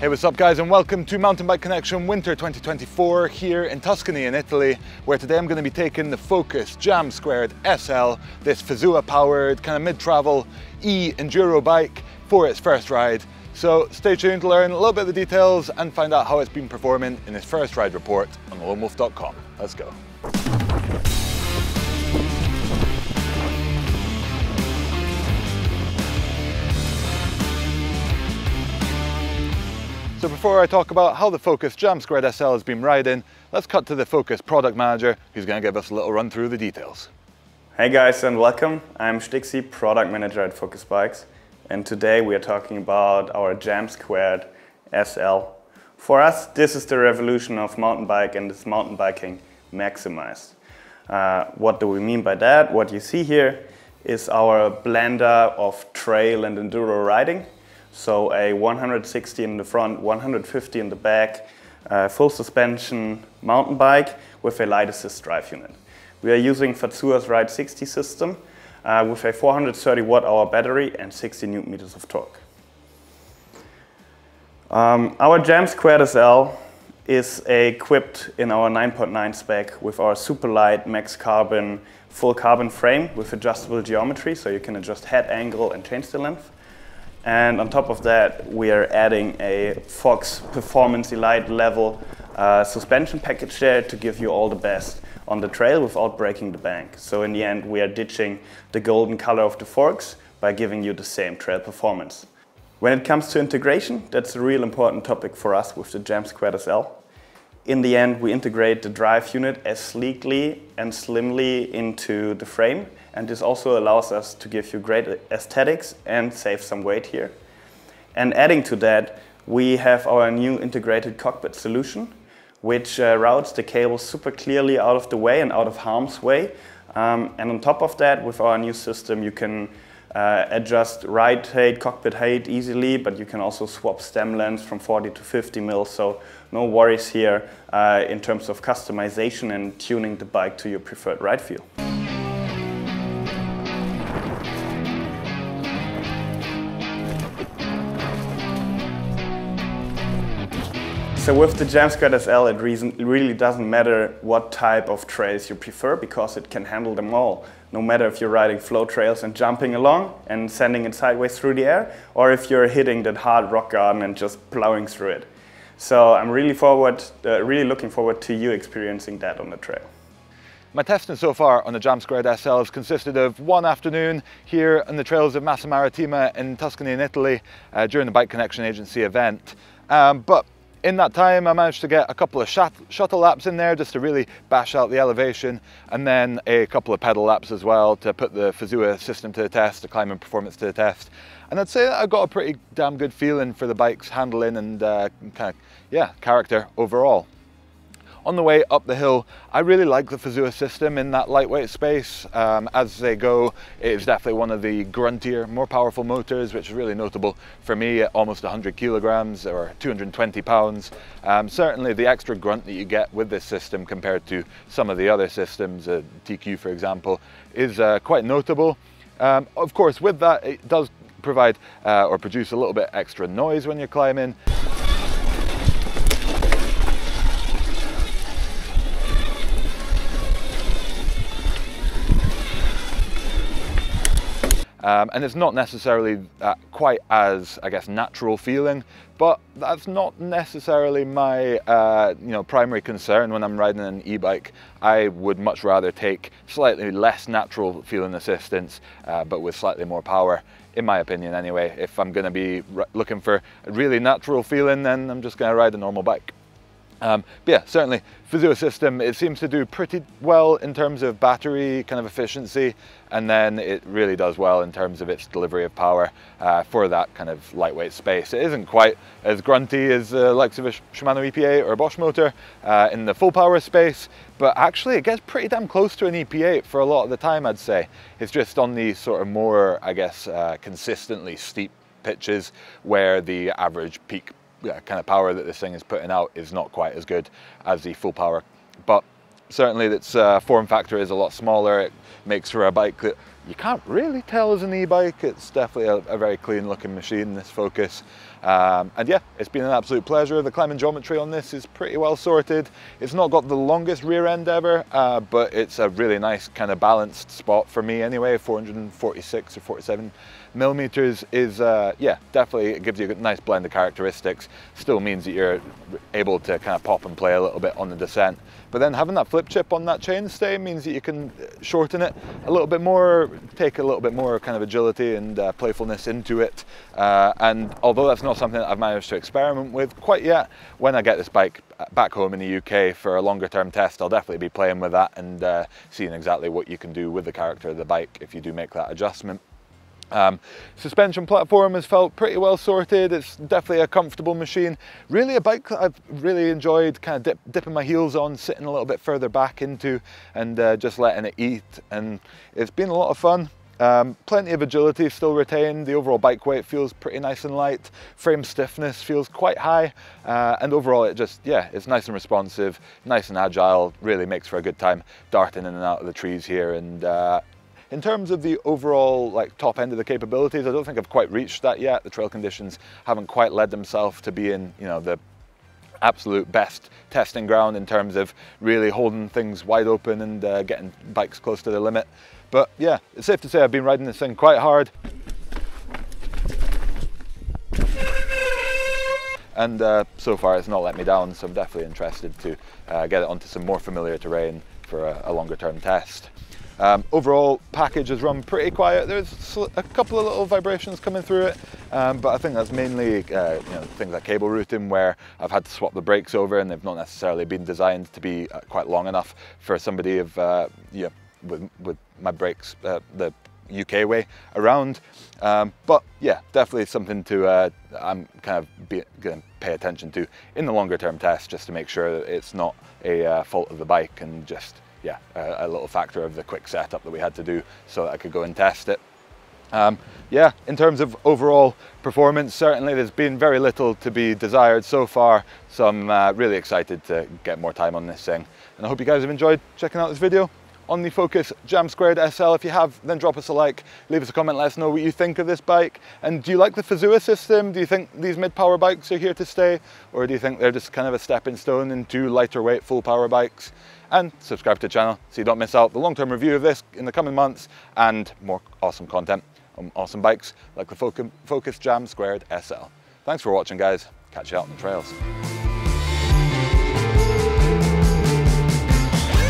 Hey, what's up guys, and welcome to Mountain Bike Connection Winter 2024 here in Tuscany in Italy, where today I'm going to be taking the Focus Jam² SL, this Fazua-powered kind of mid-travel e-enduro bike for its first ride. So stay tuned to learn a little bit of the details and find out how it's been performing in its first ride report on loamwolf.com. Let's go. So before I talk about how the Focus Jam² SL has been riding, let's cut to the Focus product manager, who's going to give us a little run through the details. Hey guys and welcome. I'm Stixi, product manager at Focus Bikes, and today we are talking about our Jam² SL. For us, this is the revolution of mountain bike, and it's mountain biking maximized. What do we mean by that? What you see here is our blender of trail and enduro riding. So a 160 in the front, 150 in the back, full suspension mountain bike with a light assist drive unit. We are using Fazua's Ride 60 system with a 430 watt-hour battery and 60 Newton meters of torque. Our Jam² SL is equipped in our 9.9 spec with our super light max carbon full carbon frame with adjustable geometry, so you can adjust head angle and change the length. And on top of that, we are adding a Fox Performance Elite level suspension package there to give you all the best on the trail without breaking the bank. So in the end, we are ditching the golden color of the forks by giving you the same trail performance. When it comes to integration, that's a real important topic for us with the Jam² SL. In the end, we integrate the drive unit as sleekly and slimly into the frame, and this also allows us to give you great aesthetics and save some weight here. And adding to that, we have our new integrated cockpit solution, which routes the cables super clearly out of the way and out of harm's way. And on top of that, with our new system, you can adjust ride height, cockpit height easily, but you can also swap stem lengths from 40 to 50 mils, so no worries here in terms of customization and tuning the bike to your preferred ride feel. So with the Jam² SL, it really doesn't matter what type of trails you prefer, because it can handle them all. No matter if you're riding flow trails and jumping along and sending it sideways through the air, or if you're hitting that hard rock garden and just plowing through it. So I'm really looking forward to you experiencing that on the trail. My testing so far on the Jam² SL has consisted of one afternoon here on the trails of Massa Marittima in Tuscany in Italy during the Bike Connection Agency event. But in that time, I managed to get a couple of shuttle laps in there just to really bash out the elevation, and then a couple of pedal laps as well to put the Fazua system to the test, the climbing performance to the test. And I'd say that I got a pretty damn good feeling for the bike's handling and character overall. On the way up the hill, I really like the Fazua system in that lightweight space. As they go, it is definitely one of the gruntier, more powerful motors, which is really notable for me at almost 100 kilograms or 220 pounds. Certainly the extra grunt that you get with this system compared to some of the other systems, TQ for example, is quite notable. Of course, with that, it does provide or produce a little bit extra noise when you're climbing. And it's not necessarily quite as, I guess, natural feeling, but that's not necessarily my primary concern when I'm riding an e-bike. I would much rather take slightly less natural feeling assistance, but with slightly more power, in my opinion anyway. If I'm going to be looking for a really natural feeling, then I'm just going to ride a normal bike. But yeah, certainly Fazua system, it seems to do pretty well in terms of battery kind of efficiency, and then it really does well in terms of its delivery of power for that kind of lightweight space. It isn't quite as grunty as the likes of a Shimano EP8 or a Bosch motor in the full power space, but actually it gets pretty damn close to an EP8 for a lot of the time, I'd say. It's just on these sort of more, I guess, consistently steep pitches where the average peak kind of power that this thing is putting out is not quite as good as the full power. But certainly its form factor is a lot smaller. It makes for a bike that you can't really tell as an e-bike. It's definitely a very clean looking machine, this Focus. And yeah, it's been an absolute pleasure. The climbing geometry on this is pretty well sorted. It's not got the longest rear end ever, but it's a really nice kind of balanced spot for me anyway. 446 or 47 millimeters is, yeah, definitely it gives you a nice blend of characteristics. Still means that you're able to kind of pop and play a little bit on the descent. But then having that flip chip on that chainstay means that you can shorten it a little bit more, take a little bit more kind of agility and playfulness into it. And although that's not something that I've managed to experiment with quite yet, when I get this bike back home in the UK for a longer term test, I'll definitely be playing with that and seeing exactly what you can do with the character of the bike if you do make that adjustment. Suspension platform has felt pretty well sorted. It's definitely a comfortable machine. Really a bike that I've really enjoyed kind of dipping my heels on, sitting a little bit further back into and just letting it eat, and it's been a lot of fun. Plenty of agility still retained. The overall bike weight feels pretty nice and light. Frame stiffness feels quite high, and overall it just, yeah, it's nice and responsive, nice and agile. Really makes for a good time darting in and out of the trees here. And in terms of the overall top end of the capabilities, I don't think I've quite reached that yet. The trail conditions haven't quite led themselves to be in, the absolute best testing ground in terms of really holding things wide open and getting bikes close to the limit. But yeah, it's safe to say I've been riding this thing quite hard. And so far it's not let me down, so I'm definitely interested to get it onto some more familiar terrain for a longer term test. Overall package has run pretty quiet. There's a couple of little vibrations coming through it, but I think that's mainly things like cable routing, where I've had to swap the brakes over and they've not necessarily been designed to be quite long enough for somebody of with my brakes the UK way around. But yeah, definitely something to I'm kind of going to pay attention to in the longer term test, just to make sure that it's not a fault of the bike and just, yeah, a little factor of the quick setup that we had to do so that I could go and test it. Yeah, in terms of overall performance, certainly there's been very little to be desired so far, so I'm really excited to get more time on this thing. And I hope you guys have enjoyed checking out this video on the Focus Jam² SL. If you have, then drop us a like, leave us a comment, let us know what you think of this bike. And do you like the Fazua system? Do you think these mid-power bikes are here to stay? Or do you think they're just kind of a stepping stone into lighter weight, full power bikes? And subscribe to the channel so you don't miss out the long-term review of this in the coming months and more awesome content on awesome bikes like the Focus Jam² SL. Thanks for watching, guys. Catch you out on the trails.